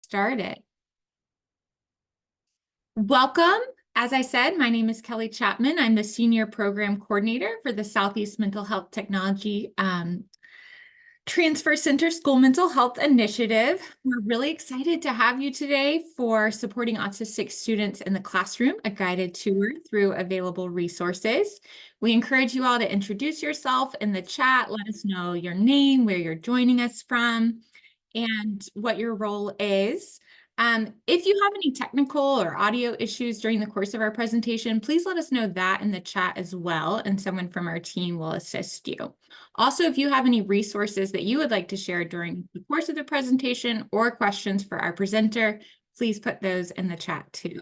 Started. Welcome. As I said, my name is Kelly Chapman. I'm the Senior Program Coordinator for the Southeast Mental Health Technology Transfer Center School Mental Health Initiative. We're really excited to have you today for supporting autistic students in the classroom, a guided tour through available resources. We encourage you all to introduce yourself in the chat. Let us know your name, where you're joining us from, and what your role is. If you have any technical or audio issues during the course of our presentation, please let us know that in the chat as well, and someone from our team will assist you. Also, if you have any resources that you would like to share during the course of the presentation or questions for our presenter, please put those in the chat too.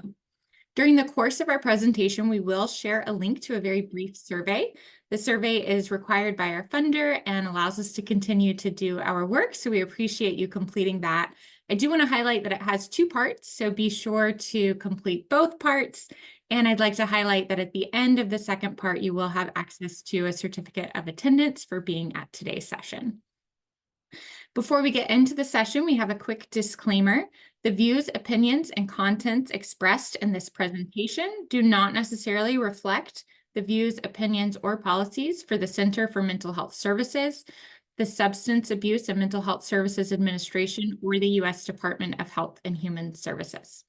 During the course of our presentation, we will share a link to a very brief survey. The survey is required by our funder and allows us to continue to do our work, so we appreciate you completing that. I do want to highlight that it has two parts, so be sure to complete both parts. And I'd like to highlight that at the end of the second part, you will have access to a certificate of attendance for being at today's session. Before we get into the session, we have a quick disclaimer. The views, opinions, and contents expressed in this presentation do not necessarily reflect the views, opinions, or policies for the Center for Mental Health Services, the Substance Abuse and Mental Health Services Administration, or the U.S. Department of Health and Human Services.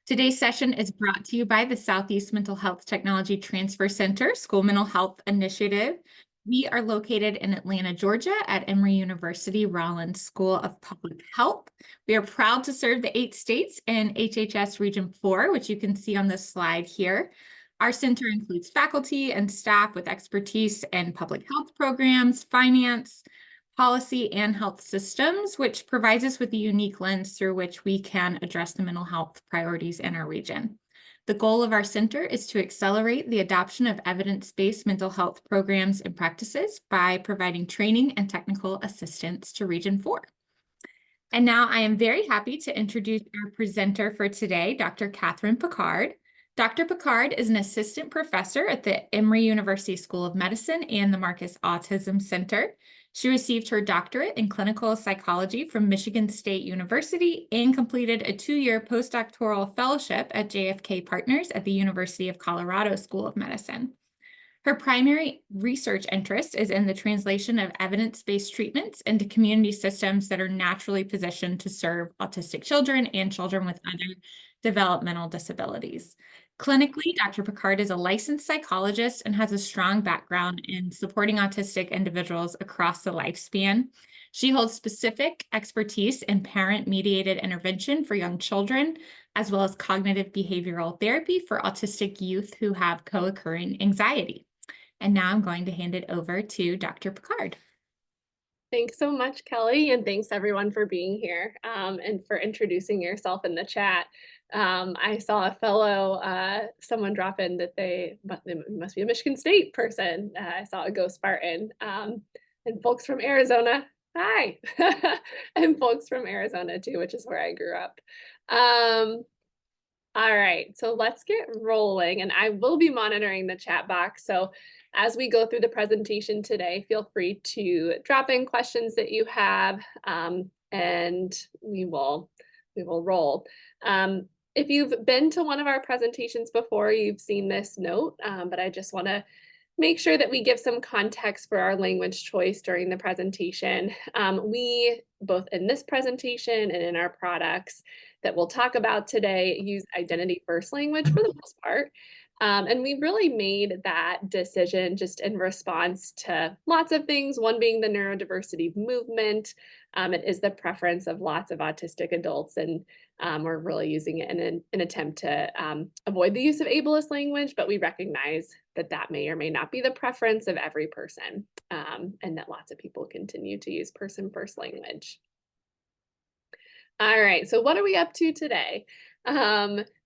Today's session is brought to you by the Southeast Mental Health Technology Transfer Center School Mental Health Initiative. We are located in Atlanta, Georgia at Emory University Rollins School of Public Health. We are proud to serve the 8 states in HHS Region 4, which you can see on this slide here. Our center includes faculty and staff with expertise in public health programs, finance, policy, and health systems, which provides us with a unique lens through which we can address the mental health priorities in our region. The goal of our center is to accelerate the adoption of evidence-based mental health programs and practices by providing training and technical assistance to Region 4. And now I am very happy to introduce our presenter for today, Dr. Katherine Pickard. Dr. Pickard is an assistant professor at the Emory University School of Medicine and the Marcus Autism Center. She received her doctorate in clinical psychology from Michigan State University and completed a 2-year postdoctoral fellowship at JFK Partners at the University of Colorado School of Medicine. Her primary research interest is in the translation of evidence-based treatments into community systems that are naturally positioned to serve autistic children and children with other developmental disabilities. Clinically, Dr. Pickard is a licensed psychologist and has a strong background in supporting autistic individuals across the lifespan. She holds specific expertise in parent-mediated intervention for young children, as well as cognitive behavioral therapy for autistic youth who have co-occurring anxiety. And now I'm going to hand it over to Dr. Pickard. Thanks so much, Kelly, and thanks everyone for being here and for introducing yourself in the chat. I saw a fellow, someone drop in that they must be a Michigan State person. I saw a Ghost Spartan and folks from Arizona. Hi, and folks from Arizona too, which is where I grew up. All right, so let's get rolling, and I will be monitoring the chat box. So as we go through the presentation today, feel free to drop in questions that you have, and we will roll. If you've been to one of our presentations before, you've seen this note, but I just want to make sure that we give some context for our language choice during the presentation. We, both in this presentation and in our products that we'll talk about today, use identity first language for the most part. And we really made that decision just in response to lots of things, one being the neurodiversity movement. It is the preference of lots of autistic adults, and we're really using it in an attempt to avoid the use of ableist language, but we recognize that that may or may not be the preference of every person, and that lots of people continue to use person first language. All right, so what are we up to today?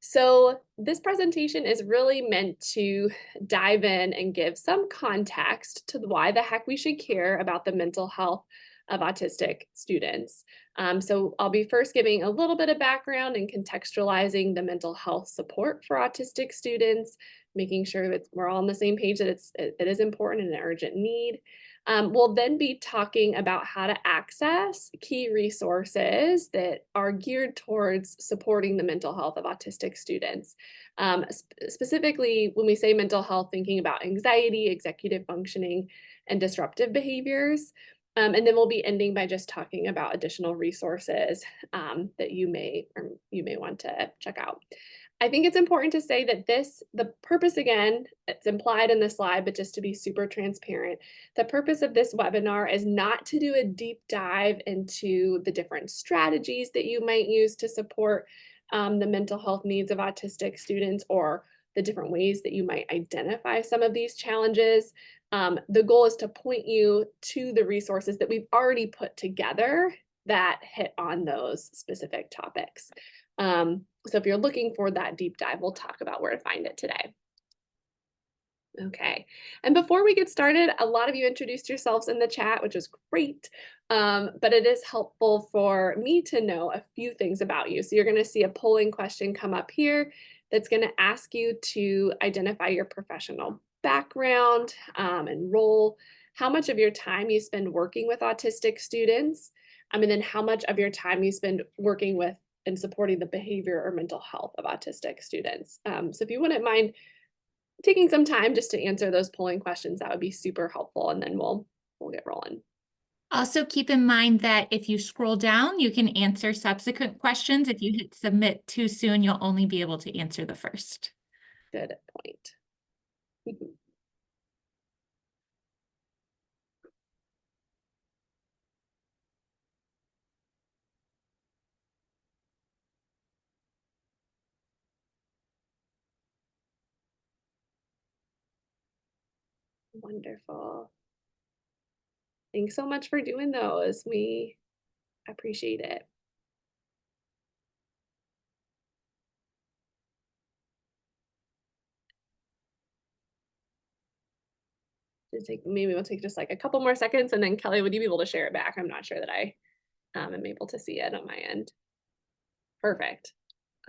So this presentation is really meant to dive in and give some context to why the heck we should care about the mental health of autistic students. So I'll be first giving a little bit of background and contextualizing the mental health support for autistic students, making sure that we're all on the same page that it is important and an urgent need. We'll then be talking about how to access key resources that are geared towards supporting the mental health of autistic students. Specifically, when we say mental health, thinking about anxiety, executive functioning, and disruptive behaviors. And then we'll be ending by just talking about additional resources that you may want to check out. I think it's important to say that the purpose, again, it's implied in the slide, but just to be super transparent, the purpose of this webinar is not to do a deep dive into the different strategies that you might use to support the mental health needs of autistic students, or the different ways that you might identify some of these challenges. The goal is to point you to the resources that we've already put together that hit on those specific topics. So if you're looking for that deep dive, we'll talk about where to find it today. Okay, and before we get started, a lot of you introduced yourselves in the chat, which is great, but it is helpful for me to know a few things about you. So you're going to see a polling question come up here that's going to ask you to identify your professional background and role, how much of your time you spend working with autistic students, and then how much of your time you spend working with and supporting the behavior or mental health of autistic students. So if you wouldn't mind taking some time just to answer those polling questions, that would be super helpful, and then we'll get rolling. Also, keep in mind that if you scroll down, you can answer subsequent questions. If you hit submit too soon, you'll only be able to answer the first. Good point. Wonderful. Thanks so much for doing those. We appreciate it. Maybe we'll take just like a couple more seconds, and then Kelly, would you be able to share it back? I'm not sure that I am able to see it on my end. Perfect.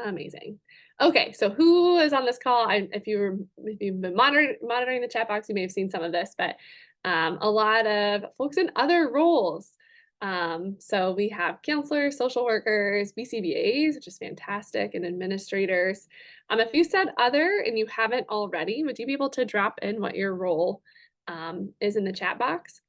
Amazing. Okay, so who is on this call? If you've been monitoring the chat box, you may have seen some of this, but a lot of folks in other roles. So we have counselors, social workers, BCBAs, which is fantastic, and administrators. If you said other and you haven't already, would you be able to drop in what your role is in the chat box?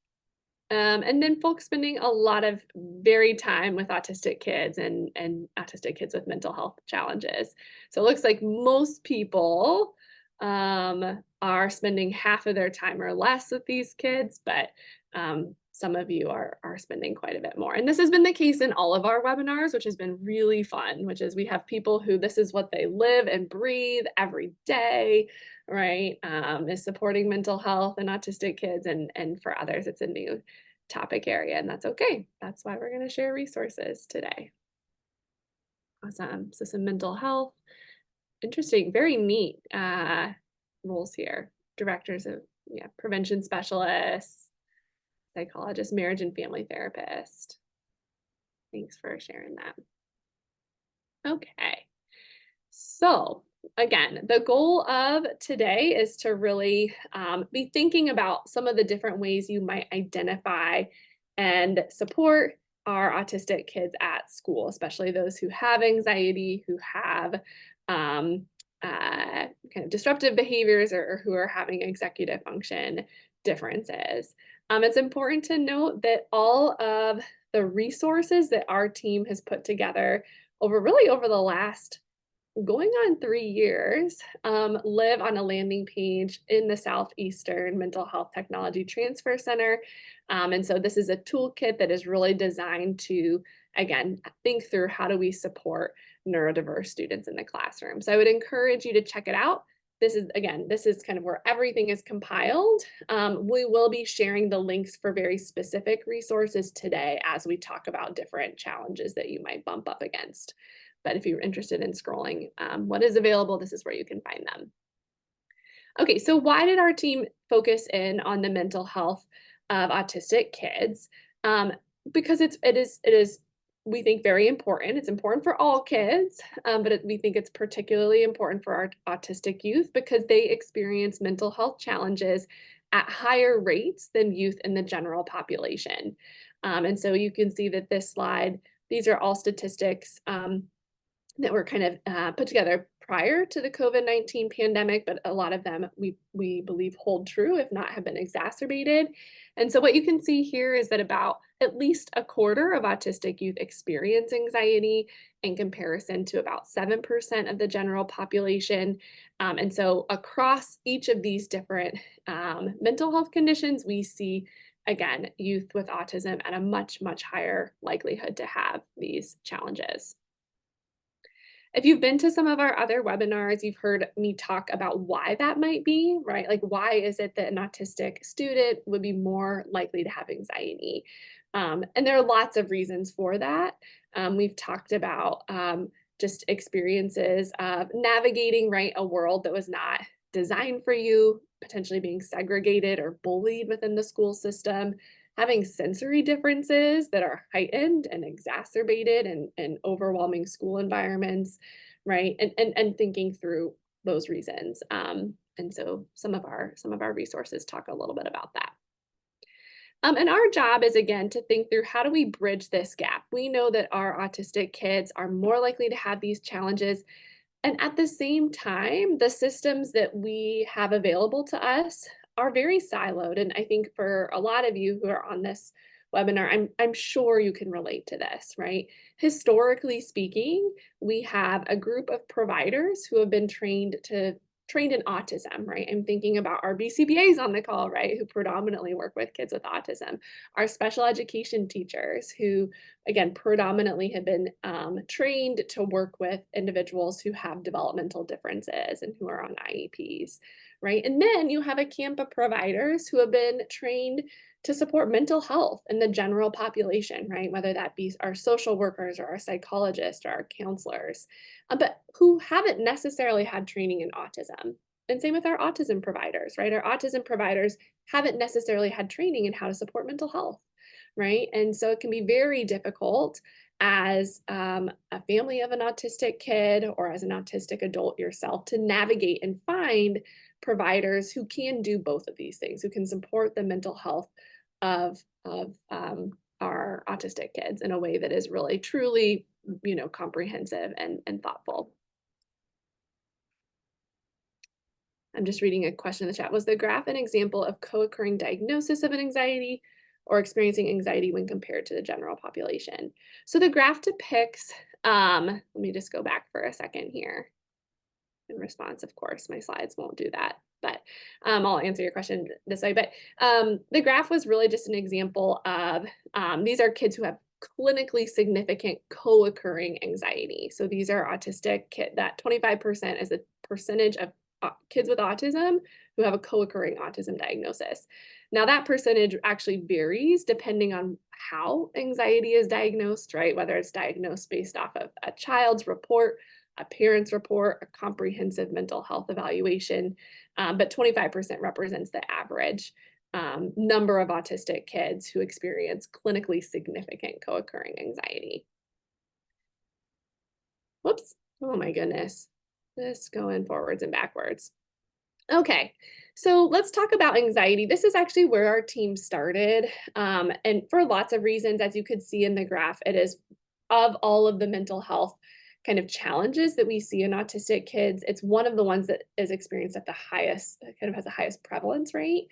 And then folks spending a lot of varied time with autistic kids and autistic kids with mental health challenges. So it looks like most people are spending half of their time or less with these kids, but some of you are spending quite a bit more. And this has been the case in all of our webinars, which has been really fun, which is we have people who this is what they live and breathe every day, right? Is supporting mental health and autistic kids, and for others, it's a new topic area, and that's okay. That's why we're going to share resources today. Awesome. So some mental health, interesting, very neat roles here. Directors of prevention specialists, psychologist, marriage and family therapist. Thanks for sharing that. Okay. So again, the goal of today is to really be thinking about some of the different ways you might identify and support our autistic kids at school, especially those who have anxiety, who have kind of disruptive behaviors, or who are having executive function differences. It's important to note that all of the resources that our team has put together over the last going on 3 years, live on a landing page in the Southeastern Mental Health Technology Transfer Center. And so this is a toolkit that is really designed to, again, think through how do we support neurodiverse students in the classroom. So I would encourage you to check it out. This is kind of where everything is compiled. We will be sharing the links for very specific resources today as we talk about different challenges that you might bump up against. But if you're interested in scrolling what is available, this is where you can find them. Okay, so why did our team focus in on the mental health of autistic kids? Because it is we think very important. It's important for all kids, but we think it's particularly important for our autistic youth because they experience mental health challenges at higher rates than youth in the general population. And so you can see that this slide, these are all statistics that were kind of put together prior to the COVID-19 pandemic, but a lot of them we believe hold true, if not have been exacerbated. And so what you can see here is that about at least a quarter of autistic youth experience anxiety in comparison to about 7% of the general population. And so across each of these different mental health conditions, we see, again, youth with autism at a much, much higher likelihood to have these challenges. If you've been to some of our other webinars, you've heard me talk about why that might be, right? Like, why is it that an autistic student would be more likely to have anxiety? And there are lots of reasons for that. We've talked about just experiences of navigating, right, a world that was not designed for you, potentially being segregated or bullied within the school system, having sensory differences that are heightened and exacerbated in overwhelming school environments, right? And thinking through those reasons. And so some of our resources talk a little bit about that. And our job is, again, to think through how do we bridge this gap? We know that our autistic kids are more likely to have these challenges. And at the same time, the systems that we have available to us are very siloed. And I think for a lot of you who are on this webinar, I'm sure you can relate to this, right? Historically speaking, we have a group of providers who have been trained in autism, right? I'm thinking about our BCBAs on the call, right, who predominantly work with kids with autism, our special education teachers who, again, predominantly have been trained to work with individuals who have developmental differences and who are on IEPs, right? And then you have a camp of providers who have been trained to support mental health in the general population, right? Whether that be our social workers or our psychologists or our counselors, but who haven't necessarily had training in autism. And same with our autism providers, right? Our autism providers haven't necessarily had training in how to support mental health, right? And so it can be very difficult as a family of an autistic kid or as an autistic adult yourself to navigate and find providers who can do both of these things, who can support the mental health of our autistic kids in a way that is really truly, comprehensive and thoughtful. I'm just reading a question in the chat. Was the graph an example of co-occurring diagnosis of an anxiety or experiencing anxiety when compared to the general population? So the graph depicts, let me just go back for a second here. In response, of course, my slides won't do that, but I'll answer your question this way. But the graph was really just an example of, these are kids who have clinically significant co-occurring anxiety. So these are autistic kids, that 25% is a percentage of kids with autism who have a co-occurring autism diagnosis. Now that percentage actually varies depending on how anxiety is diagnosed, right? Whether it's diagnosed based off of a child's report, a parent's report, a comprehensive mental health evaluation, but 25% represents the average number of autistic kids who experience clinically significant co-occurring anxiety. Whoops, oh my goodness, just going forwards and backwards. Okay, so let's talk about anxiety. This is actually where our team started, and for lots of reasons, as you could see in the graph, it is of all of the mental health kind of challenges that we see in autistic kids, it's one of the ones that is experienced at the highest, kind of has the highest prevalence rate.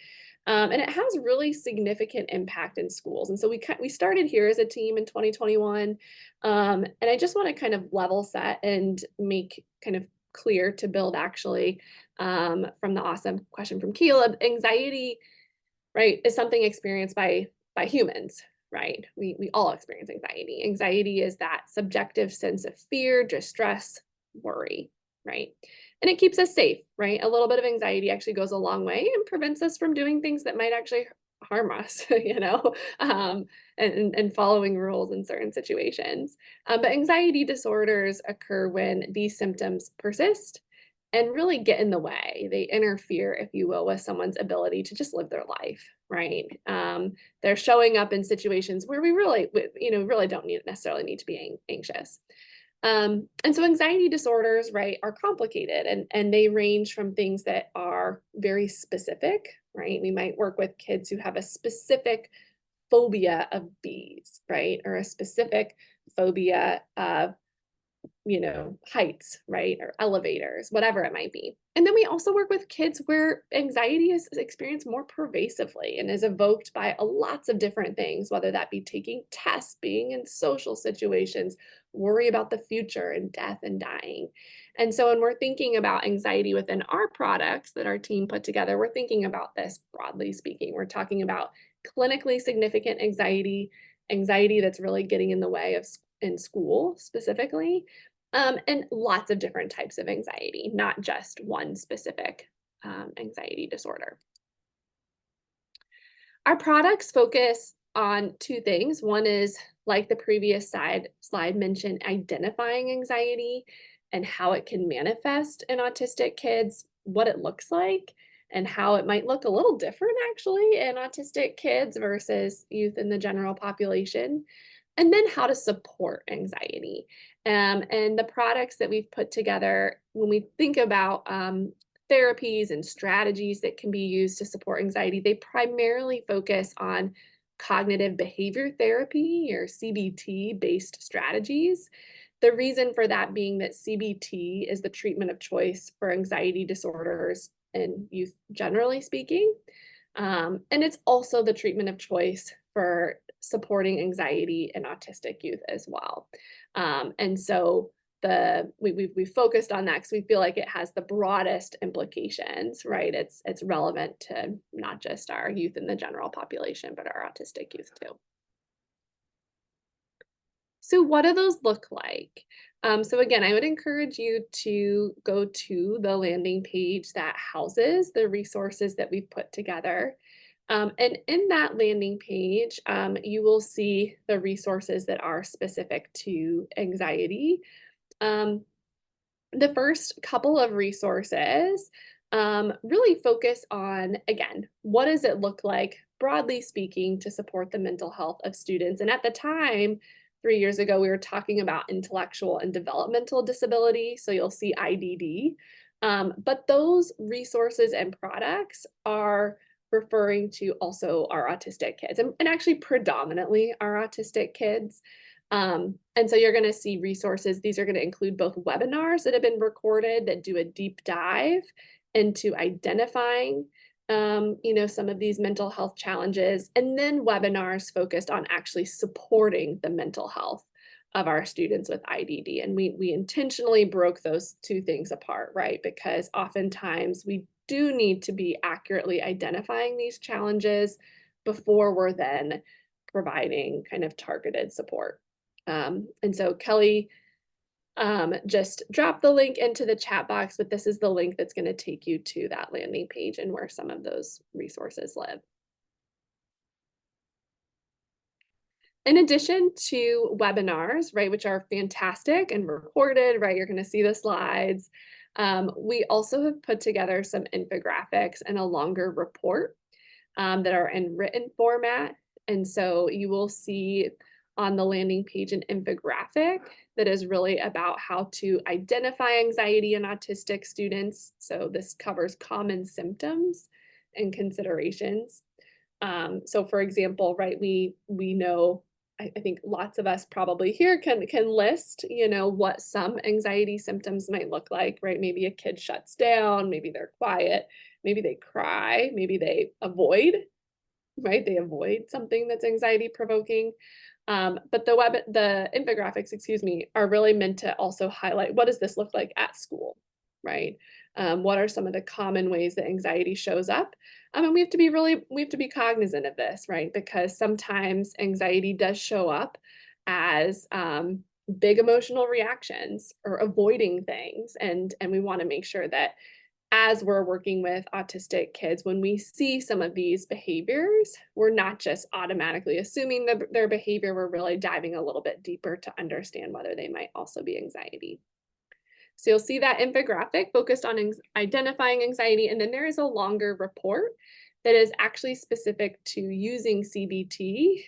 And it has really significant impact in schools. And so we started here as a team in 2021. And I just want to kind of level set and make kind of clear to build actually from the awesome question from Caleb, anxiety, right, is something experienced by humans, right? We all experience anxiety. Anxiety is that subjective sense of fear, distress, worry, right? And it keeps us safe, right? A little bit of anxiety actually goes a long way and prevents us from doing things that might actually harm us, and following rules in certain situations. But anxiety disorders occur when these symptoms persist and really get in the way. They interfere, if you will, with someone's ability to just live their life, right? They're showing up in situations where we really, really don't necessarily need to be anxious. And so anxiety disorders, right, are complicated, and they range from things that are very specific, right? We might work with kids who have a specific phobia of bees, right? Or a specific phobia of heights, right? Or elevators, whatever it might be. And then we also work with kids where anxiety is experienced more pervasively and is evoked by lots of different things, whether that be taking tests, being in social situations, worry about the future and death and dying. And so when we're thinking about anxiety within our products that our team put together, we're thinking about this broadly speaking. We're talking about clinically significant anxiety, anxiety that's really getting in the way of in school specifically, and lots of different types of anxiety, not just one specific anxiety disorder. Our products focus on two things. One is, like the previous slide mentioned, identifying anxiety and how it can manifest in autistic kids, what it looks like, and how it might look a little different actually in autistic kids versus youth in the general population. And then how to support anxiety. And the products that we've put together, when we think about therapies and strategies that can be used to support anxiety, they primarily focus on cognitive behavior therapy or CBT based strategies. The reason for that being that CBT is the treatment of choice for anxiety disorders in youth, generally speaking. And it's also the treatment of choice for supporting anxiety in autistic youth as well. And so we focused on that because we feel like it has the broadest implications, right? It's relevant to not just our youth in the general population, but our autistic youth too. So what do those look like? So again, I would encourage you to go to the landing page that houses the resources that we've put together. And in that landing page, you will see the resources that are specific to anxiety. The first couple of resources really focus on, again, what does it look like, broadly speaking, to support the mental health of students? And at the time, 3 years ago, we were talking about intellectual and developmental disability. So you'll see IDD. But those resources and products are referring to also our autistic kids, and actually predominantly our autistic kids. And so you're going to see resources. These are going to include both webinars that have been recorded that do a deep dive into identifying, some of these mental health challenges, and then webinars focused on actually supporting the mental health of our students with IDD. And we intentionally broke those two things apart, right? Because oftentimes we do need to be accurately identifying these challenges before we're then providing kind of targeted support. And so Kelly just dropped the link into the chat box, but this is the link that's going to take you to that landing page and where some of those resources live. In addition to webinars, right, which are fantastic and recorded, right, you're going to see the slides. We also have put together some infographics and a longer report that are in written format. And so you will see on the landing page an infographic that is really about how to identify anxiety in autistic students. So this covers common symptoms and considerations. So for example, right, we know, I think lots of us probably here can list, what some anxiety symptoms might look like, right? Maybe a kid shuts down, maybe they're quiet, maybe they cry, maybe they avoid, right? They avoid something that's anxiety provoking. But the infographics, excuse me, are really meant to also highlight, what does this look like at school, right? What are some of the common ways that anxiety shows up? And we have to be cognizant of this, right? Because sometimes anxiety does show up as big emotional reactions or avoiding things. And we want to make sure that as we're working with autistic kids, when we see some of these behaviors, we're not just automatically assuming their behavior, we're really diving a little bit deeper to understand whether they might also be anxiety. So you'll see that infographic focused on identifying anxiety, and then there is a longer report that is actually specific to using CBT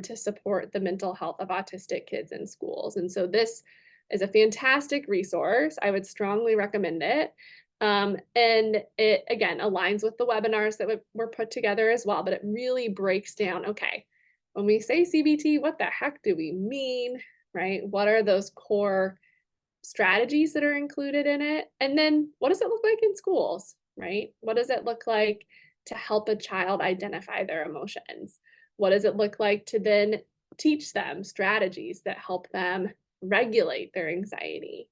to support the mental health of autistic kids in schools. And so this is a fantastic resource. I would strongly recommend it. And it, again, aligns with the webinars that were put together as well, but it really breaks down, okay, when we say CBT, what the heck do we mean, right? What are those core strategies that are included in it? And then what does it look like in schools, right? What does it look like to help a child identify their emotions? What does it look like to then teach them strategies that help them regulate their anxiety?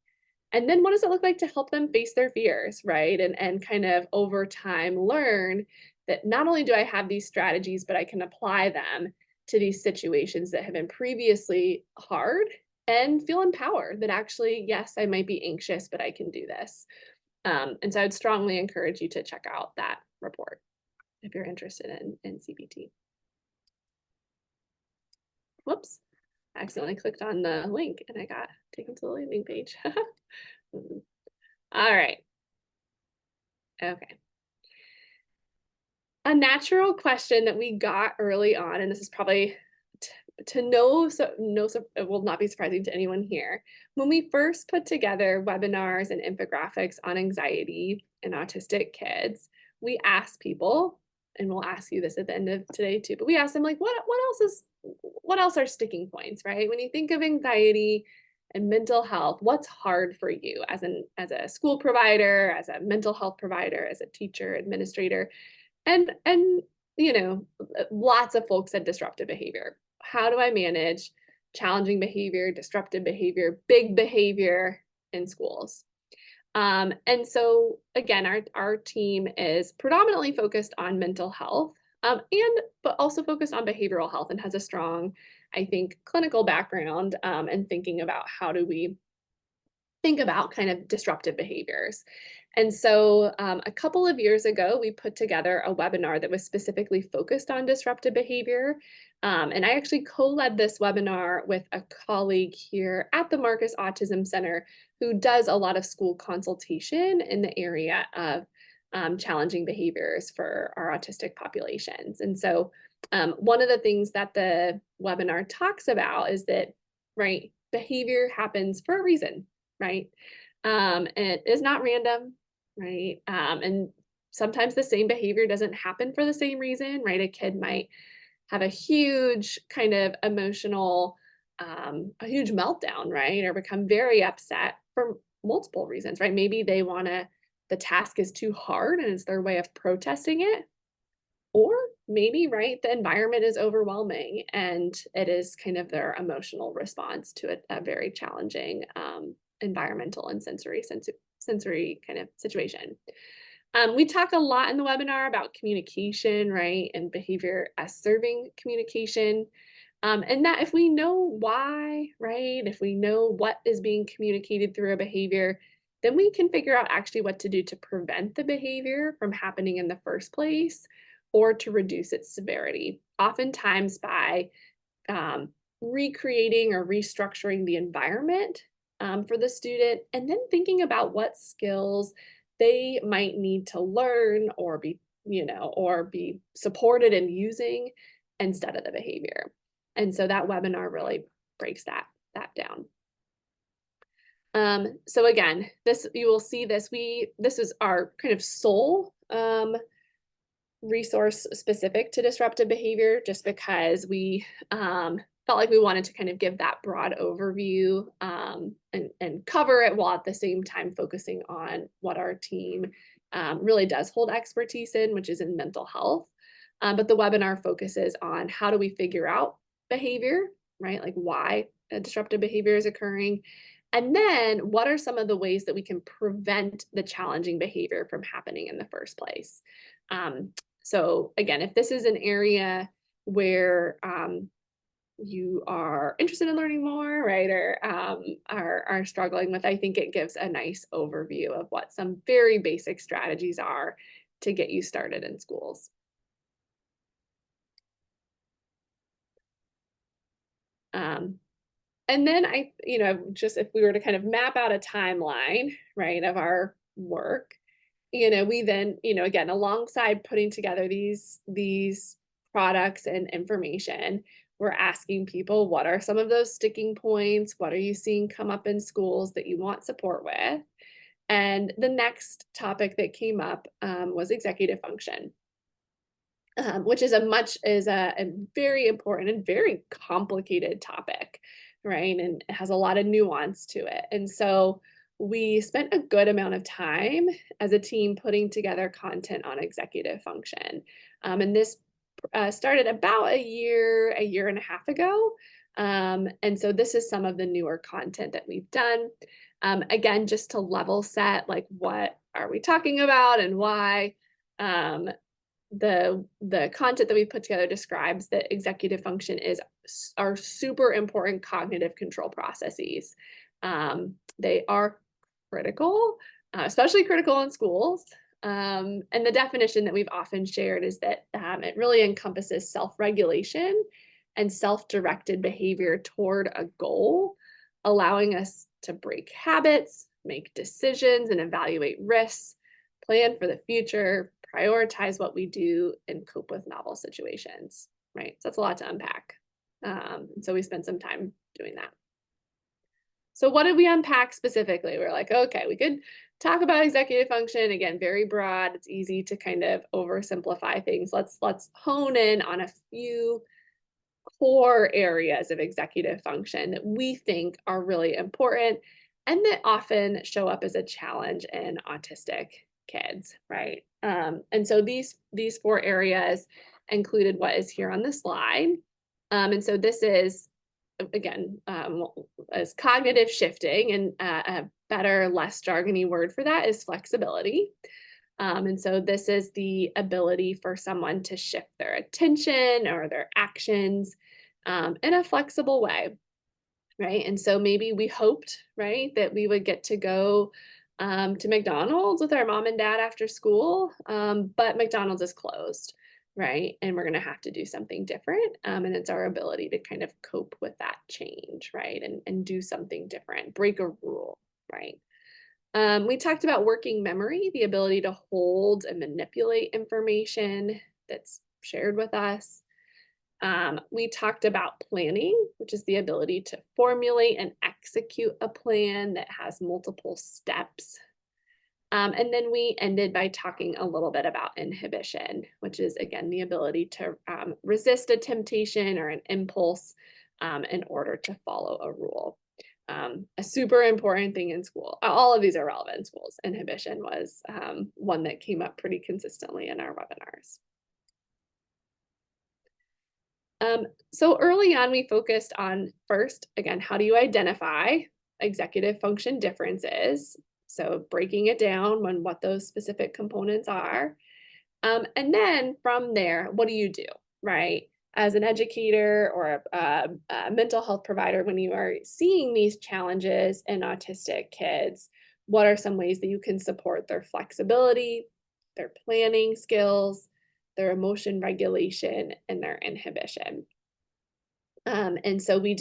And then what does it look like to help them face their fears, right? And kind of over time learn that not only do I have these strategies, but I can apply them to these situations that have been previously hard and feel empowered that actually, yes, I might be anxious, but I can do this. And so I'd strongly encourage you to check out that report if you're interested in CBT. Whoops, I accidentally clicked on the link and I got taken to the landing page. All right. Okay. A natural question that we got early on, and this is probably to know, so it will not be surprising to anyone here. When we first put together webinars and infographics on anxiety in autistic kids, we asked people, and we'll ask you this at the end of today too, but we asked them like, what else are sticking points, right? When you think of anxiety and mental health, what's hard for you as a school provider, as a mental health provider, as a teacher, administrator? And you know, lots of folks said disruptive behavior. How do I manage challenging behavior, disruptive behavior, big behavior in schools? And so again, our team is predominantly focused on mental health, but also focused on behavioral health and has a strong, I think, clinical background and thinking about how do we think about kind of disruptive behaviors. And so a couple of years ago, we put together a webinar that was specifically focused on disruptive behavior. And I actually co-led this webinar with a colleague here at the Marcus Autism Center who does a lot of school consultation in the area of challenging behaviors for our autistic populations. And so one of the things that the webinar talks about is that, right, behavior happens for a reason, right? And it is not random, right? And sometimes the same behavior doesn't happen for the same reason, right? A kid might have a huge kind of emotional, a huge meltdown, right? Or become very upset for multiple reasons, right? Maybe the task is too hard and it's their way of protesting it. Or maybe, right, the environment is overwhelming and it is kind of their emotional response to a very challenging environmental and sensory kind of situation. We talk a lot in the webinar about communication, right, and behavior as serving communication. And that if we know why, right, if we know what is being communicated through a behavior, then we can figure out actually what to do to prevent the behavior from happening in the first place or to reduce its severity, oftentimes by recreating or restructuring the environment for the student, and then thinking about what skills they might need to learn or be supported in using instead of the behavior. And so that webinar really breaks that down. So again, you will see this is our kind of sole resource specific to disruptive behavior, just because we felt like we wanted to kind of give that broad overview and cover it while at the same time focusing on what our team really does hold expertise in, which is in mental health. But the webinar focuses on how do we figure out behavior, right? Like why a disruptive behavior is occurring. And then what are some of the ways that we can prevent the challenging behavior from happening in the first place? So again, if this is an area where you are interested in learning more, right, or are struggling with, I think it gives a nice overview of what some very basic strategies are to get you started in schools. And then just if we were to kind of map out a timeline, right, of our work, we then, again, alongside putting together these products and information, we're asking people, what are some of those sticking points? What are you seeing come up in schools that you want support with? And the next topic that came up was executive function, which is a very important and very complicated topic, right? And it has a lot of nuance to it. And so we spent a good amount of time as a team putting together content on executive function. And this started about a year and a half ago. And so this is some of the newer content that we've done. Again, just to level set, like, what are we talking about and why? The content that we put together describes that executive function are super important cognitive control processes. They are critical, especially critical in schools. And the definition that we've often shared is that it really encompasses self-regulation and self-directed behavior toward a goal, allowing us to break habits, make decisions, and evaluate risks, plan for the future, prioritize what we do, and cope with novel situations, right? So that's a lot to unpack. And so we spent some time doing that. So what did we unpack specifically? We're like, okay, we could talk about executive function. Again, very broad. It's easy to kind of oversimplify things. Let's hone in on a few core areas of executive function that we think are really important and that often show up as a challenge in autistic kids, right? And so these 4 areas included what is here on the slide. And so this is, again, as cognitive shifting, and a better, less jargony word for that is flexibility. And so this is the ability for someone to shift their attention or their actions in a flexible way, right? And so maybe we hoped, right, that we would get to go to McDonald's with our mom and dad after school, but McDonald's is closed, right? And we're going to have to do something different. And it's our ability to kind of cope with that change, right? And do something different, break a rule, right? We talked about working memory, the ability to hold and manipulate information that's shared with us. We talked about planning, which is the ability to formulate and execute a plan that has multiple steps. And then we ended by talking a little bit about inhibition, which is, again, the ability to resist a temptation or an impulse in order to follow a rule. A super important thing in school. All of these are relevant in schools. Inhibition was one that came up pretty consistently in our webinars. So early on, we focused on, first, again, how do you identify executive function differences? So breaking it down on what those specific components are. And then from there, what do you do, right? As an educator or a mental health provider, when you are seeing these challenges in autistic kids, what are some ways that you can support their flexibility, their planning skills, their emotion regulation, and their inhibition? And so we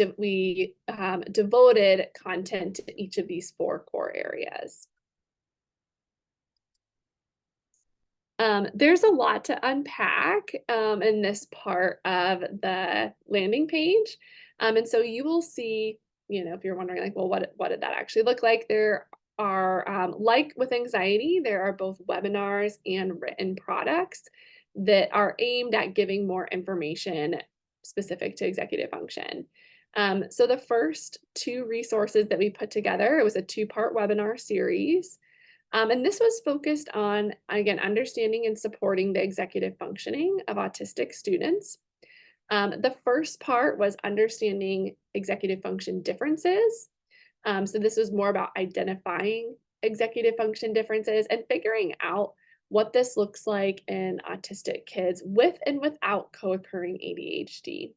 devoted content to each of these 4 core areas. There's a lot to unpack in this part of the landing page. And so you will see, if you're wondering, like, well, what did that actually look like? There are, like with anxiety, there are both webinars and written products that are aimed at giving more information specific to executive function. So the first 2 resources that we put together, it was a 2-part webinar series. And this was focused on, again, understanding and supporting the executive functioning of autistic students. The first part was understanding executive function differences. So this was more about identifying executive function differences and figuring out what this looks like in autistic kids with and without co-occurring ADHD.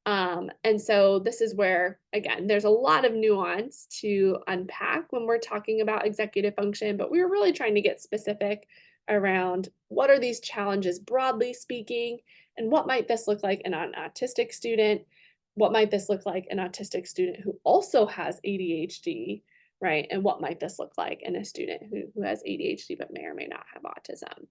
And so this is where, again, there's a lot of nuance to unpack when we're talking about executive function, but we were really trying to get specific around what are these challenges broadly speaking, and what might this look like in an autistic student? What might this look like in an autistic student who also has ADHD, right? And what might this look like in a student who has ADHD but may or may not have autism?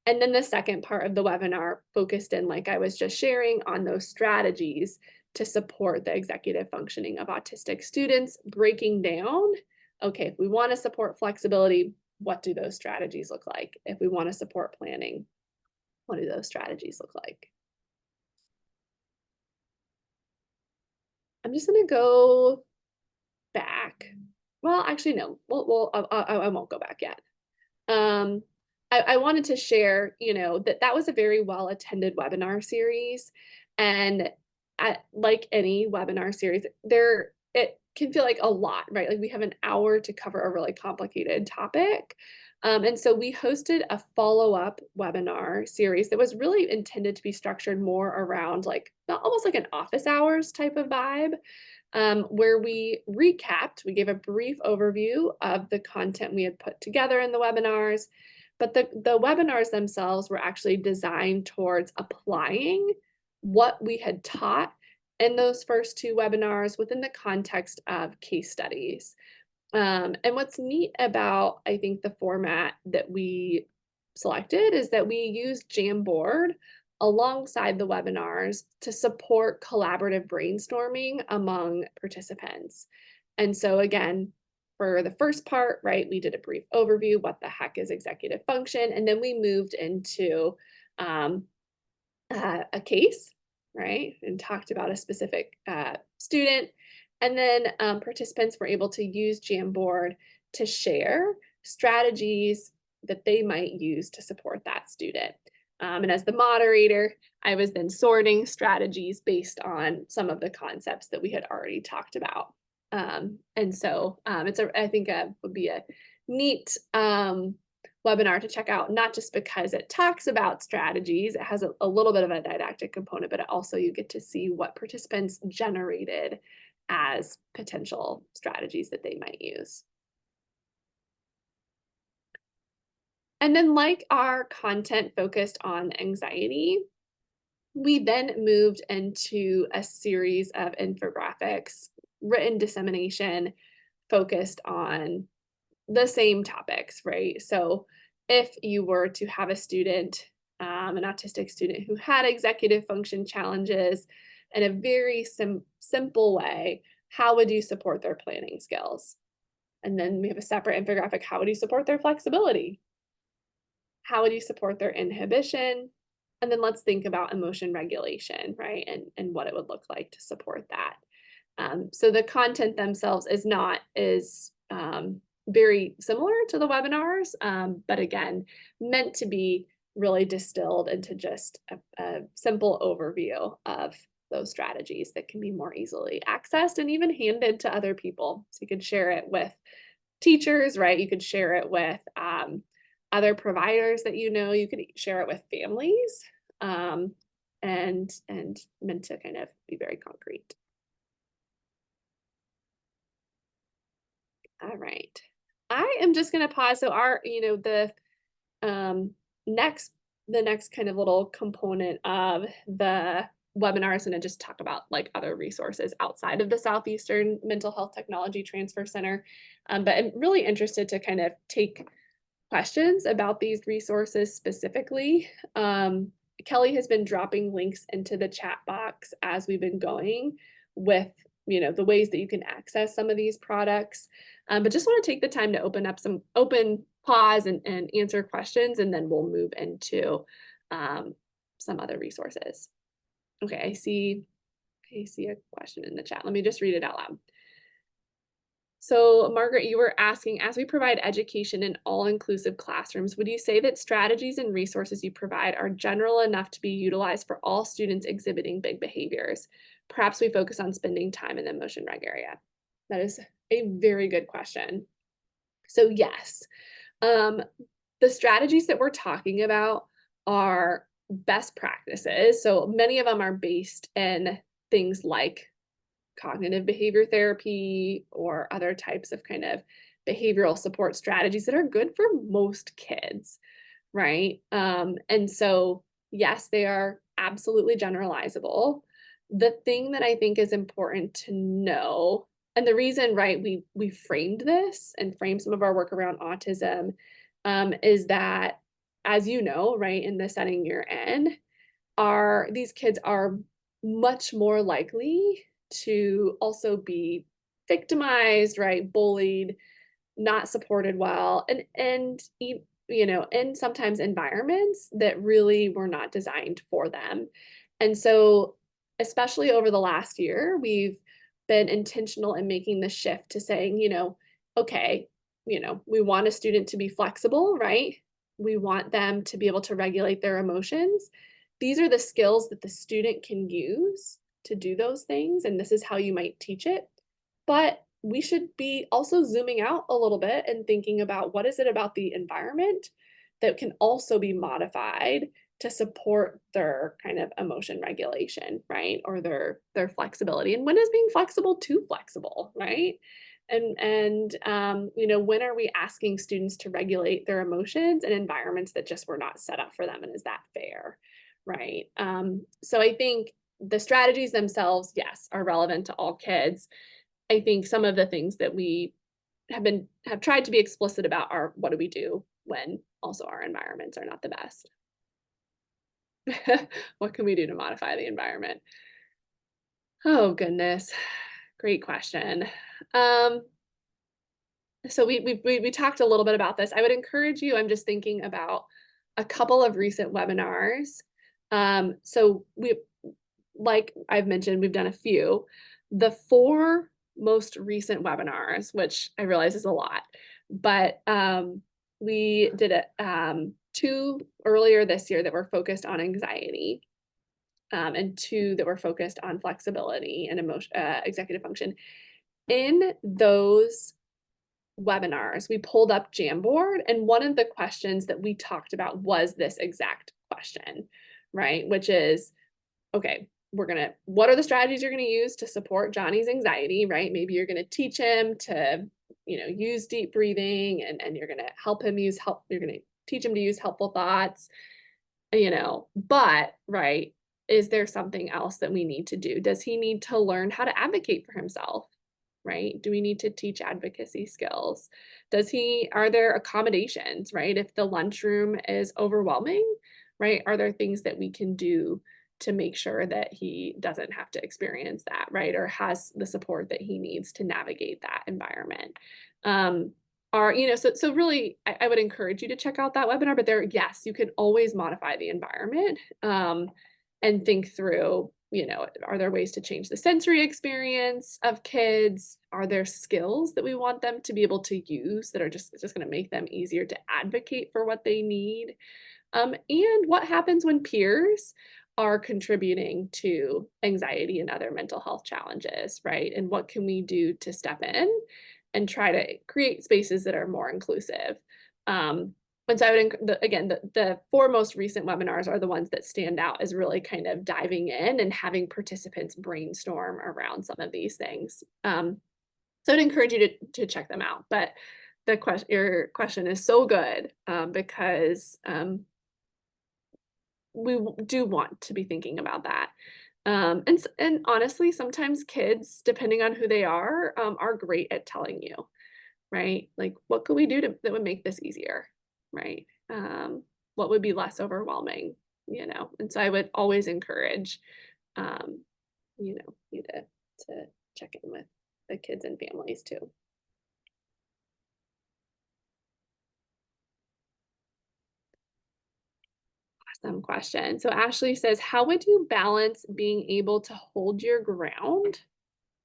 And then the second part of the webinar focused in, like I was just sharing, on those strategies to support the executive functioning of autistic students, breaking down, okay, if we want to support flexibility, what do those strategies look like? If we want to support planning, what do those strategies look like? I'm just going to go back. Well, actually, no, I won't go back yet. Um, I wanted to share, that was a very well attended webinar series. And like any webinar series, it can feel like a lot, right? Like we have an hour to cover a really complicated topic. And so we hosted a follow-up webinar series that was really intended to be structured more around like almost like an office hours type of vibe, where we recapped, we gave a brief overview of the content we had put together in the webinars, but the webinars themselves were actually designed towards applying what we had taught in those first two webinars within the context of case studies. And what's neat about, I think, the format that we selected is that we used Jamboard alongside the webinars to support collaborative brainstorming among participants. And so again, for the first part, right, we did a brief overview, what the heck is executive function, and then we moved into a case, right, and talked about a specific student. And then participants were able to use Jamboard to share strategies that they might use to support that student. And as the moderator, I was then sorting strategies based on some of the concepts that we had already talked about. And so I think would be a neat webinar to check out, not just because it talks about strategies, it has a little bit of a didactic component, but also you get to see what participants generated as potential strategies that they might use. And then, like our content focused on anxiety, we then moved into a series of infographics, written dissemination focused on the same topics, right? So if you were to have a student, an autistic student who had executive function challenges in a very simple way, how would you support their planning skills? And then we have a separate infographic, how would you support their flexibility? How would you support their inhibition? And then let's think about emotion regulation, right? And what it would look like to support that. So the content themselves is not as very similar to the webinars, but again, meant to be really distilled into just a simple overview of those strategies that can be more easily accessed and even handed to other people. So you could share it with teachers, right? You could share it with other providers that you know. You could share it with families, and meant to kind of be very concrete. All right. I am just going to pause. So next the next kind of little component of the webinar is going to just talk about like other resources outside of the Southeastern Mental Health Technology Transfer Center. But I'm really interested to kind of take questions about these resources specifically. Kelly has been dropping links into the chat box as we've been going with the ways that you can access some of these products. But just want to take the time to open pause and answer questions, and then we'll move into some other resources. Okay, I see a question in the chat. Let me just read it out loud. So Margaret, you were asking, as we provide education in all-inclusive classrooms, would you say that strategies and resources you provide are general enough to be utilized for all students exhibiting big behaviors? Perhaps we focus on spending time in the emotion reg area. That is a very good question. So yes, the strategies that we're talking about are best practices. So many of them are based in things like cognitive behavior therapy or other types of kind of behavioral support strategies that are good for most kids, right? And so, yes, they are absolutely generalizable. The thing that I think is important to know, and the reason, right, we framed this and framed some of our work around autism, is that as you know, right, in the setting you're in, these kids are much more likely to also be victimized, right, bullied, not supported well, and sometimes environments that really were not designed for them. And so, especially over the last year, we've been intentional in making the shift to saying, okay, we want a student to be flexible, right? We want them to be able to regulate their emotions. These are the skills that the student can use to do those things, and this is how you might teach it. But we should be also zooming out a little bit and thinking about what is it about the environment that can also be modified to support their kind of emotion regulation, right? Or their flexibility. And when is being flexible too flexible, right? When are we asking students to regulate their emotions in environments that just were not set up for them? And is that fair? Right. So I think the strategies themselves, yes, are relevant to all kids. I think some of the things that we have tried to be explicit about are what do we do when also our environments are not the best? What can we do to modify the environment? Oh goodness, great question. Um, so we talked a little bit about this. I would encourage you. I'm just thinking about a couple of recent webinars. So we, like I've mentioned, we've done a few. The 4 most recent webinars, which I realize is a lot, but we did 2 earlier this year that were focused on anxiety, and 2 that were focused on flexibility and executive function. In those webinars, we pulled up Jamboard, and one of the questions that we talked about was this exact question, right? Which is, okay, what are the strategies you're gonna use to support Johnny's anxiety, right? Maybe you're gonna teach him to, use deep breathing, and you're gonna you're gonna teach him to use helpful thoughts, but, right, is there something else that we need to do? Does he need to learn how to advocate for himself? Right? Do we need to teach advocacy skills? Are there accommodations, right? If the lunchroom is overwhelming, right? Are there things that we can do to make sure that he doesn't have to experience that, right? Or has the support that he needs to navigate that environment? So really, I would encourage you to check out that webinar, but yes, you can always modify the environment, and think through, are there ways to change the sensory experience of kids? Are there skills that we want them to be able to use that are just going to make them easier to advocate for what they need? And what happens when peers are contributing to anxiety and other mental health challenges, right? And what can we do to step in and try to create spaces that are more inclusive? And so I would, again, the 4 most recent webinars are the ones that stand out as really kind of diving in and having participants brainstorm around some of these things. So I'd encourage you to check them out. But your question is so good, because we do want to be thinking about that. And honestly, sometimes kids, depending on who they are great at telling you, right? Like, what could we do that would make this easier, right? What would be less overwhelming, And so I would always encourage, you to check in with the kids and families too. Awesome question. So Ashley says, how would you balance being able to hold your ground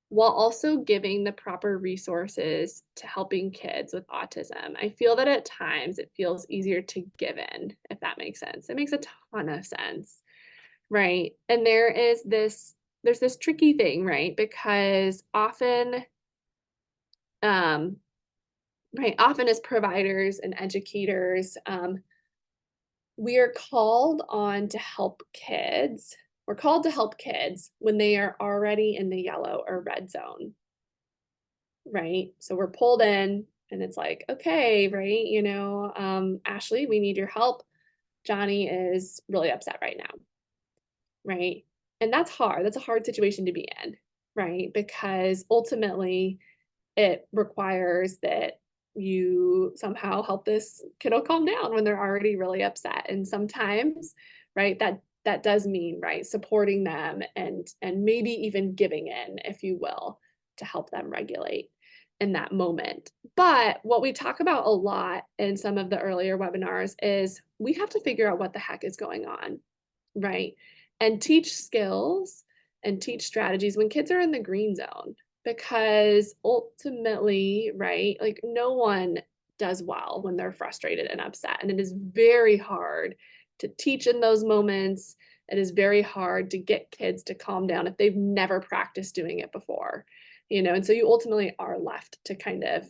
while also giving the proper resources to helping kids with autism? I feel that at times it feels easier to give in, if that makes sense. It makes a ton of sense, right? And there's this tricky thing, right? Because um, often as providers and educators, we are called on to help kids. We're called to help kids when they are already in the yellow or red zone, right? So we're pulled in and it's like, okay, right, Ashley, we need your help. Johnny is really upset right now, right? And that's hard. That's a hard situation to be in, right? Because ultimately it requires that you somehow help this kiddo calm down when they're already really upset. And sometimes, right, that does mean, right, supporting them and maybe even giving in, if you will, to help them regulate in that moment. But what we talk about a lot in some of the earlier webinars is we have to figure out what the heck is going on, right? And teach skills and teach strategies when kids are in the green zone, because ultimately, right, like no one does well when they're frustrated and upset. And it is very hard to teach in those moments. It is very hard to get kids to calm down if they've never practiced doing it before, and so you ultimately are left to kind of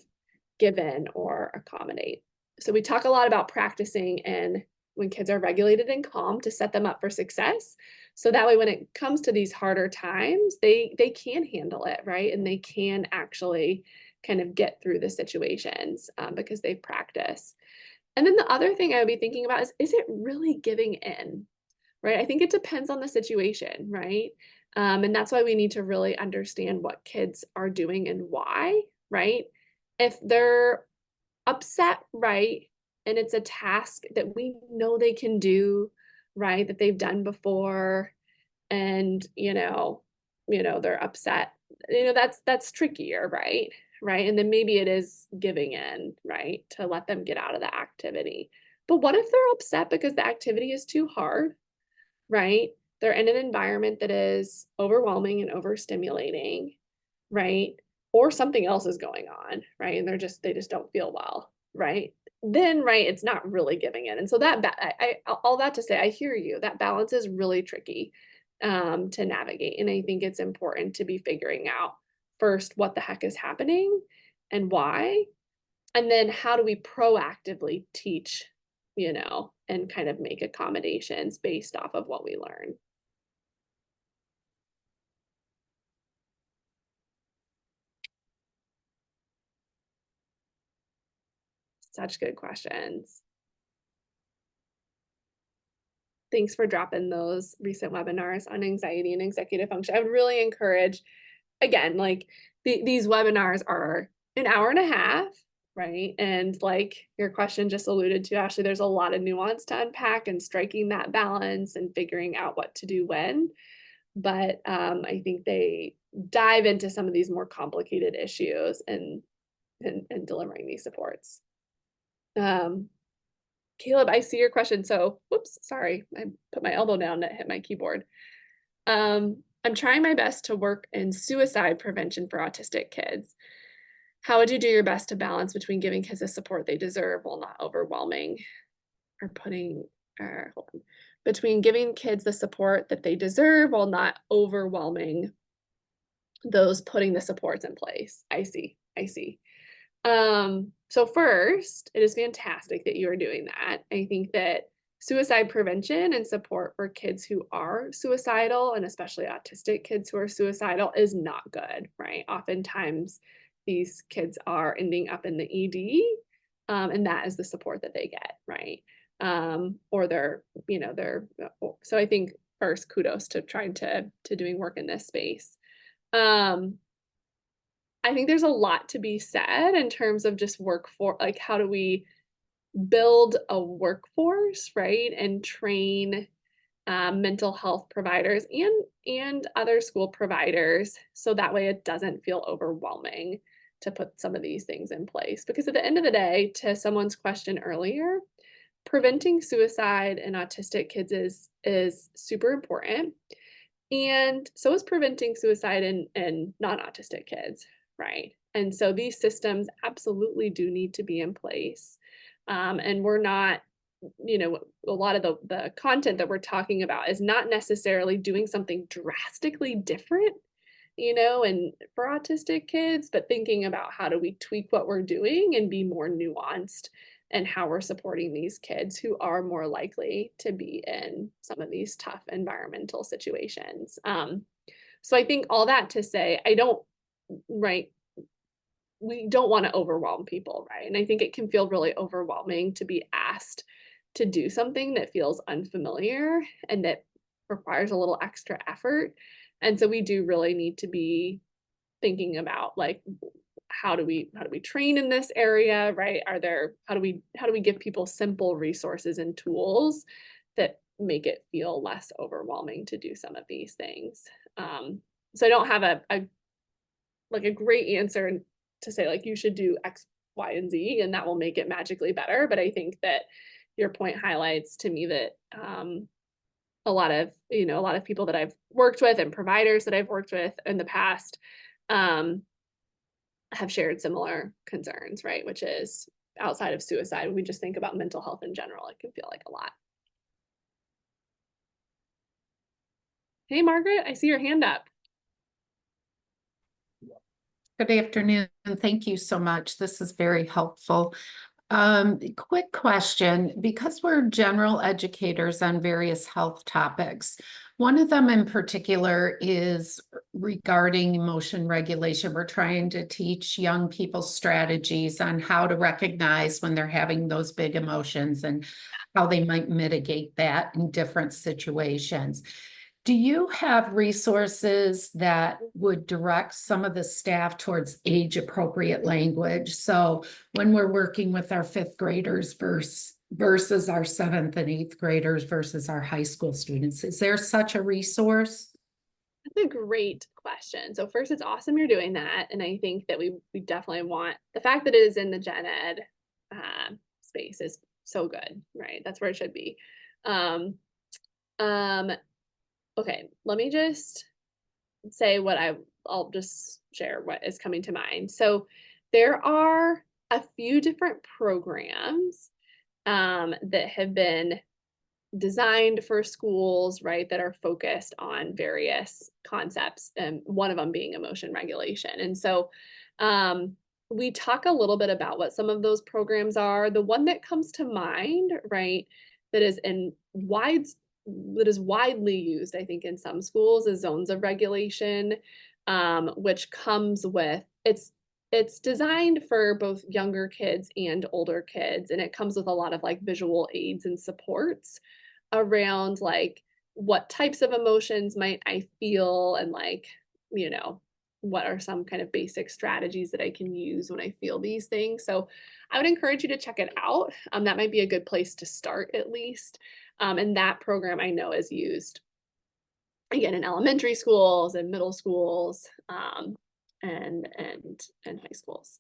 give in or accommodate. So we talk a lot about practicing and when kids are regulated and calm to set them up for success. So that way, when it comes to these harder times, they can handle it, right? And they can actually kind of get through the situations because they've practiced. And then the other thing I would be thinking about is it really giving in, right? I think it depends on the situation, right? And that's why we need to really understand what kids are doing and why, right? If they're upset, right, and it's a task that we know they can do, right, that they've done before, and they're upset, that's trickier, right? Right. And then maybe it is giving in, right, to let them get out of the activity. But what if they're upset because the activity is too hard, right? They're in an environment that is overwhelming and overstimulating, right? Or something else is going on, right? And they just don't feel well, right? Then, right, it's not really giving in. And so all that to say, I hear you. That balance is really tricky to navigate. And I think it's important to be figuring out first what the heck is happening and why, and then how do we proactively teach, and kind of make accommodations based off of what we learn. Such good questions. Thanks for dropping those recent webinars on anxiety and executive function. I would really encourage, again, like these webinars are an hour and a half, right? And like your question just alluded to, Ashley, there's a lot of nuance to unpack and striking that balance and figuring out what to do when. But I think they dive into some of these more complicated issues and delivering these supports. Caleb, I see your question. So, whoops, sorry, I put my elbow down and hit my keyboard. I'm trying my best to work in suicide prevention for autistic kids. How would you do your best to balance between giving kids the support they deserve while not overwhelming, or between giving kids the support that they deserve while not overwhelming those putting the supports in place? I see. So first, it is fantastic that you are doing that. I think that suicide prevention and support for kids who are suicidal, and especially autistic kids who are suicidal, is not good, right? Oftentimes, these kids are ending up in the ED, and that is the support that they get, right? Or so I think first, kudos to trying to doing work in this space. I think there's a lot to be said in terms of just like how do we build a workforce, right? And train mental health providers and other school providers so that way it doesn't feel overwhelming to put some of these things in place. Because at the end of the day, to someone's question earlier, preventing suicide in autistic kids is super important. And so is preventing suicide in non-autistic kids, right? And so these systems absolutely do need to be in place. And we're not, a lot of the content that we're talking about is not necessarily doing something drastically different, and for autistic kids, but thinking about how do we tweak what we're doing and be more nuanced and how we're supporting these kids who are more likely to be in some of these tough environmental situations. So I think all that to say, we don't want to overwhelm people, right? And I think it can feel really overwhelming to be asked to do something that feels unfamiliar and that requires a little extra effort. And so we do really need to be thinking about like how do we train in this area, right? How do we give people simple resources and tools that make it feel less overwhelming to do some of these things? So I don't have a great answer to say like you should do X, Y, and Z, and that will make it magically better. But I think that your point highlights to me that a lot of people that I've worked with and providers that I've worked with in the past have shared similar concerns, right? Which is outside of suicide, when we just think about mental health in general, it can feel like a lot. Hey, Margaret, I see your hand up. Good afternoon. Thank you so much. This is very helpful. Quick question, because we're general educators on various health topics, one of them in particular is regarding emotion regulation. We're trying to teach young people strategies on how to recognize when they're having those big emotions and how they might mitigate that in different situations. Do you have resources that would direct some of the staff towards age-appropriate language? So when we're working with our fifth graders versus our seventh and eighth graders versus our high school students, is there such a resource? That's a great question. So first, it's awesome you're doing that, and I think that we definitely want the fact that it is in the gen ed space is so good, right? That's where it should be. Okay, let me just say I'll just share what is coming to mind. So there are a few different programs that have been designed for schools, right, that are focused on various concepts, and one of them being emotion regulation. And so we talk a little bit about what some of those programs are. The one that comes to mind, right, that is widely used, I think, in some schools is zones of regulation, which comes with it's designed for both younger kids and older kids, and it comes with a lot of like visual aids and supports around like what types of emotions might I feel, and like, what are some kind of basic strategies that I can use when I feel these things. So I would encourage you to check it out. That might be a good place to start at least. And that program I know is used again in elementary schools and middle schools, and high schools.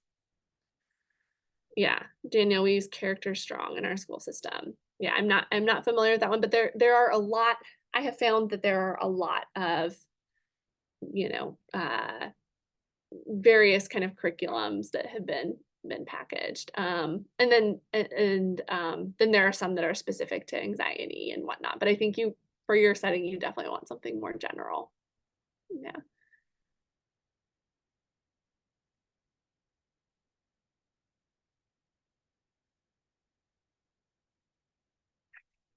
Yeah, Danielle, we use Character Strong in our school system. Yeah, I'm not familiar with that one, but there are a lot. I have found that there are a lot of, various kind of curriculums that have been packaged. And then there are some that are specific to anxiety and whatnot. But I think for your setting, you definitely want something more general. Yeah.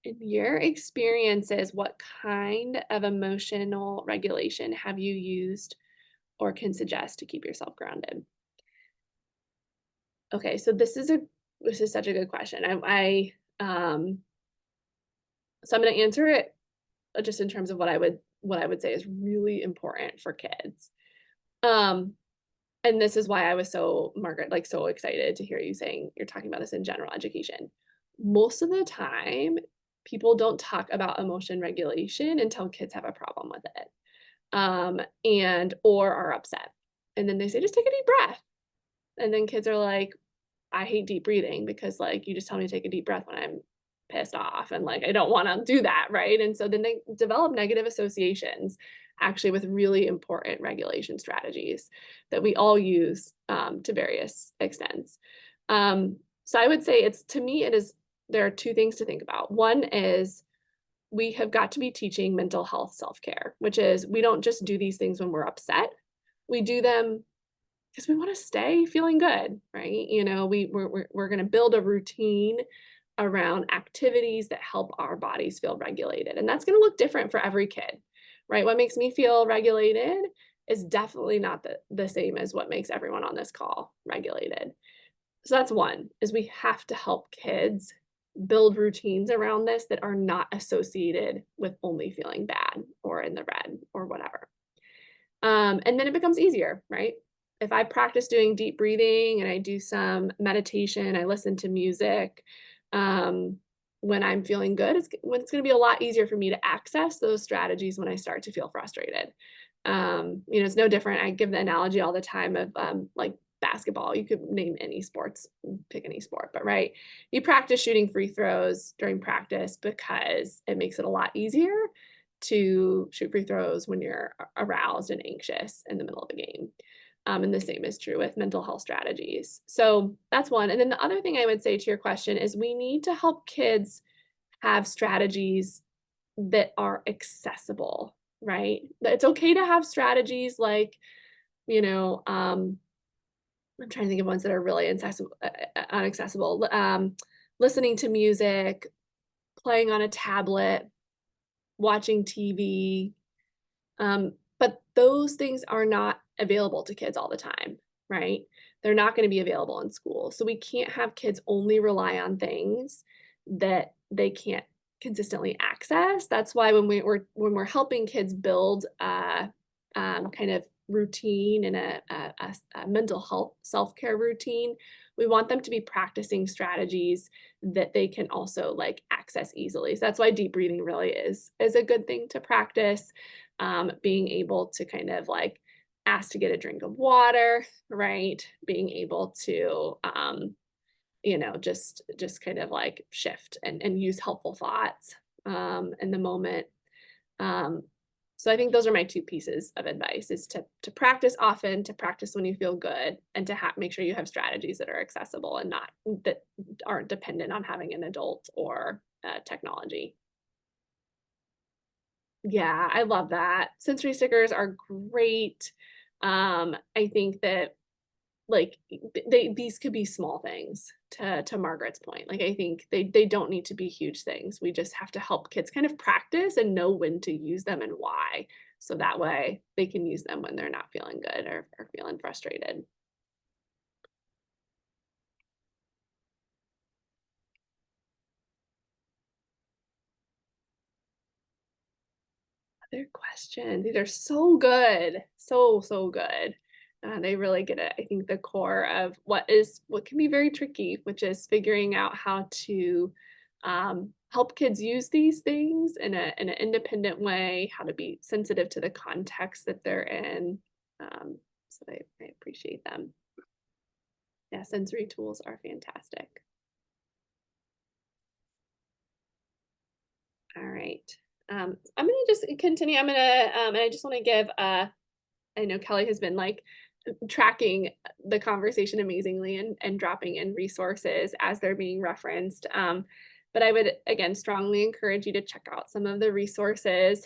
In your experiences, what kind of emotional regulation have you used or can suggest to keep yourself grounded? Okay, so this is such a good question. So I'm going to answer it just in terms of what I would say is really important for kids. And this is why I was so, Margaret, like so excited to hear you saying you're talking about this in general education. Most of the time, people don't talk about emotion regulation until kids have a problem with it, or are upset. And then they say, just take a deep breath. And then kids are like, I hate deep breathing because like you just tell me to take a deep breath when I'm pissed off and like I don't want to do that, right? And so then they develop negative associations actually with really important regulation strategies that we all use to various extents. So I would say there are two things to think about. One is we have got to be teaching mental health self-care, which is we don't just do these things when we're upset. We do them because we want to stay feeling good, right? We're going to build a routine around activities that help our bodies feel regulated. And that's going to look different for every kid, right? What makes me feel regulated is definitely not the same as what makes everyone on this call regulated. So that's one, is we have to help kids build routines around this that are not associated with only feeling bad or in the red or whatever. And then it becomes easier, right? if I practice doing deep breathing and I do some meditation, I listen to music, when I'm feeling good, it's going to be a lot easier for me to access those strategies when I start to feel frustrated. It's no different. I give the analogy all the time of like basketball. You could name any sports, pick any sport, but right, you practice shooting free throws during practice because it makes it a lot easier to shoot free throws when you're aroused and anxious in the middle of a game. And the same is true with mental health strategies. So that's one. And then the other thing I would say to your question is we need to help kids have strategies that are accessible, right? It's okay to have strategies like, I'm trying to think of ones that are really inaccessible. Listening to music, playing on a tablet, watching TV. But those things are not available to kids all the time, right? They're not going to be available in school. So we can't have kids only rely on things that they can't consistently access. That's why when we're helping kids build kind of routine and a mental health self-care routine, we want them to be practicing strategies that they can also like access easily. So that's why deep breathing really is a good thing to practice. Being able to kind of like ask to get a drink of water, right? Being able to just kind of like shift and use helpful thoughts in the moment. So I think those are my two pieces of advice: is to practice often, to practice when you feel good, and to make sure you have strategies that are accessible and not that aren't dependent on having an adult or technology. Yeah, I love that. Sensory stickers are great. I think that like these could be small things to Margaret's point. Like I think they don't need to be huge things. We just have to help kids kind of practice and know when to use them and why. So that way they can use them when they're not feeling good or feeling frustrated. Other questions. These are so good. So good. They really get at, I think, the core of what can be very tricky, which is figuring out how to help kids use these things in an independent way, how to be sensitive to the context that they're in. So I appreciate them. Yeah, sensory tools are fantastic. All right. I'm gonna just continue. I'm gonna and I just want to give I know Kelly has been like tracking the conversation amazingly and dropping in resources as they're being referenced. But I would again strongly encourage you to check out some of the resources.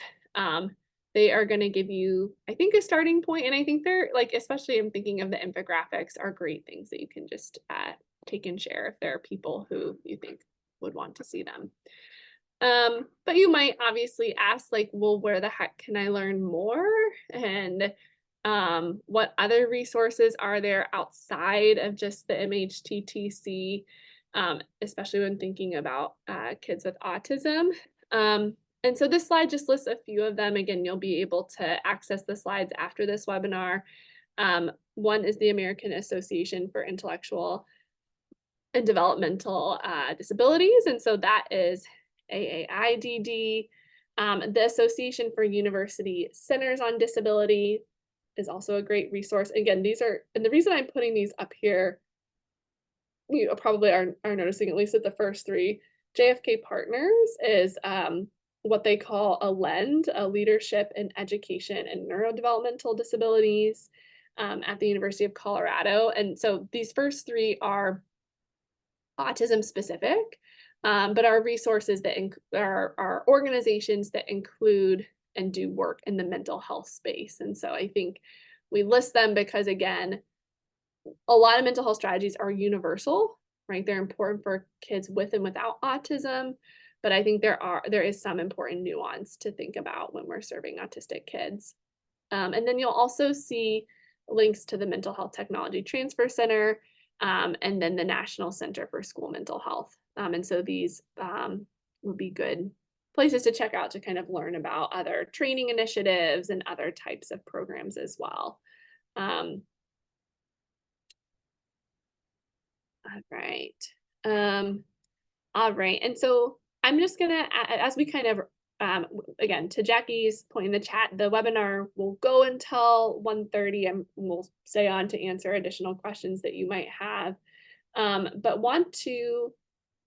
They are going to give you, I think, a starting point, and I think they're like, especially I'm thinking of the infographics, are great things that you can just take and share if there are people who you think would want to see them. But you might obviously ask, like, well, where the heck can I learn more? And what other resources are there outside of just the MHTTC, especially when thinking about kids with autism? And so this slide just lists a few of them. Again, you'll be able to access the slides after this webinar. One is the American Association for Intellectual and Developmental Disabilities, and so that is AAIDD. The Association for University Centers on Disability is also a great resource. Again, and the reason I'm putting these up here, you probably are noticing, at least at the first three, JFK Partners is what they call a LEND, a Leadership in Education and Neurodevelopmental Disabilities at the University of Colorado. And so these first three are autism specific, but are resources that are organizations that include and do work in the mental health space. And so I think we list them because, again, a lot of mental health strategies are universal, right? They're important for kids with and without autism, but I think there is some important nuance to think about when we're serving autistic kids. And then you'll also see links to the Mental Health Technology Transfer Center, and then the National Center for School Mental Health. And so these would be good places to check out to kind of learn about other training initiatives and other types of programs as well. All right. All right. And so I'm just gonna, as we kind of, again, to Jackie's point in the chat, the webinar will go until 1:30 and we'll stay on to answer additional questions that you might have. But want to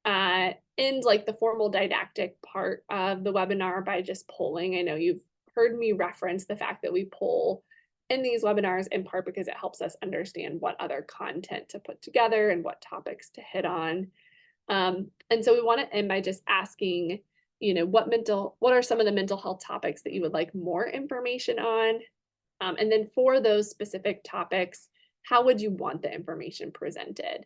end like the formal didactic part of the webinar by just polling. I know you've heard me reference the fact that we poll in these webinars in part because it helps us understand what other content to put together and what topics to hit on. And so we want to end by just asking, what are some of the mental health topics that you would like more information on? And then for those specific topics, how would you want the information presented?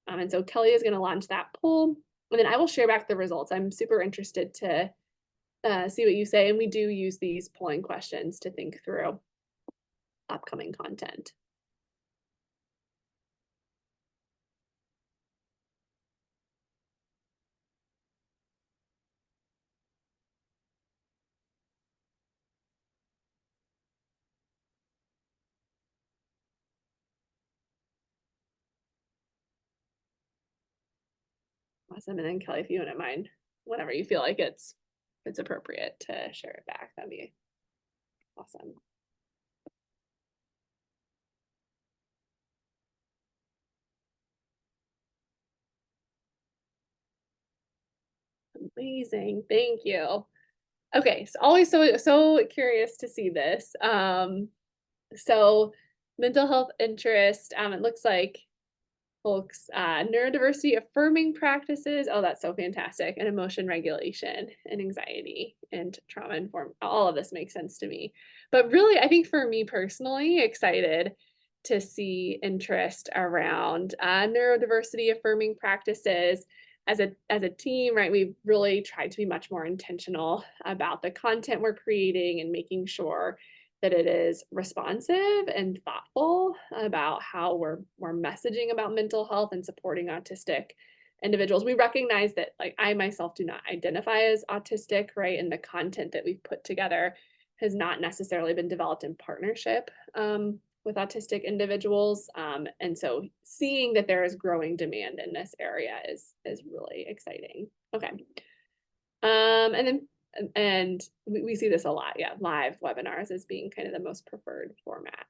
And so Kelly is going to launch that poll, and then I will share back the results. I'm super interested to see what you say, and we do use these polling questions to think through upcoming content. Awesome. And then Kelly, if you wouldn't mind, whenever you feel like it's appropriate to share it back, that'd be awesome. Amazing. Thank you. Okay, so always so curious to see this. So mental health interest, it looks like folks, neurodiversity affirming practices. Oh, that's so fantastic. And emotion regulation and anxiety and trauma informed. All of this makes sense to me. But really, I think for me personally, excited to see interest around neurodiversity affirming practices. As a team, right, we've really tried to be much more intentional about the content we're creating and making sure that it is responsive and thoughtful about how we're messaging about mental health and supporting autistic individuals. We recognize that, like, I myself do not identify as autistic, right? And the content that we've put together has not necessarily been developed in partnership with autistic individuals. And so seeing that there is growing demand in this area is really exciting. Okay. And we see this a lot, yeah, live webinars as being kind of the most preferred format.